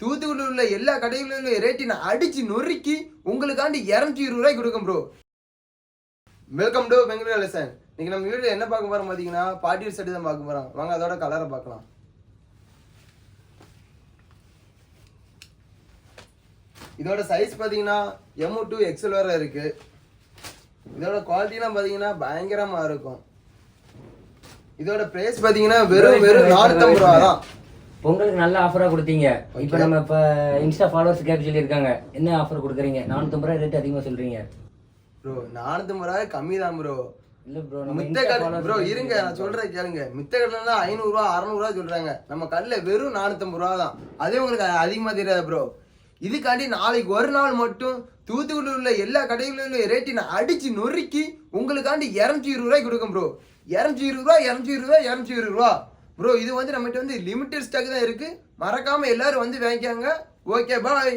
தூத்துக்குடியில் உள்ள எல்லா கடைகளிலும் உள்ள ரேட்டை நான் அடிச்சு நொறுக்கி உங்களுக்காண்டி 220 ரூபாய்க்கு கொடுக்கும் bro. Welcome to Bangalore lesson. இன்னைக்கு நம்ம வீடியோ என்ன பார்க்க போறோம் பார்த்தீங்கன்னா பார்ட்டி செட்டு தான் பார்க்க போறோம். வாங்க அதோட கலரை பார்க்கலாம். இதோட சைஸ் பார்த்தீங்கன்னா M to XL வரை இருக்கு. இதோட குவாலிட்டிலாம் பார்த்தீங்கன்னா பயங்கரமா இருக்கும். இதோட பிரைஸ் பார்த்தீங்கன்னா வெறும் 450 ரூபா தான். பொங்கலுக்கு நல்ல ஆஃபரா கொடுத்தீங்க. இப்போ நம்ம இன்ஸ்டா ஃபாலோவர்ஸ் கேட்க சொல்லியிருக்காங்க, என்ன ஆஃபர் கொடுக்குறீங்க? 450 ரூபாய் ரேட் அதிகமாக சொல்றீங்க ப்ரோ. 450 ரூபாய் கம்மி தான் ப்ரோ. இல்ல ப்ரோ, மித்த கடை ப்ரோ இருங்க, நான் சொல்றேன் கேளுங்க. மித்த கடையில 500 ரூபா 600 ரூபா சொல்றாங்க. நம்ம கடையில வெறும் 450 ரூபா தான். அதே உங்களுக்கு அதிகமா தெரியாது ப்ரோ. இதுக்காண்டி நாளைக்கு ஒரு நாள் மட்டும் தூத்துக்குடியில் உள்ள எல்லா கடைகளிலும் உள்ள ரேட்டை நான் அடிச்சு நொறுக்கி உங்களுக்காண்டி 220 ரூபாய்க்கு கொடுக்கும் ப்ரோ. 220 ரூபா ப்ரோ. இது நம்மகிட்ட லிமிடெட் ஸ்டாக் தான் இருக்கு. மறக்காம எல்லாரும் வாங்கிக்காங்க. Okay bye.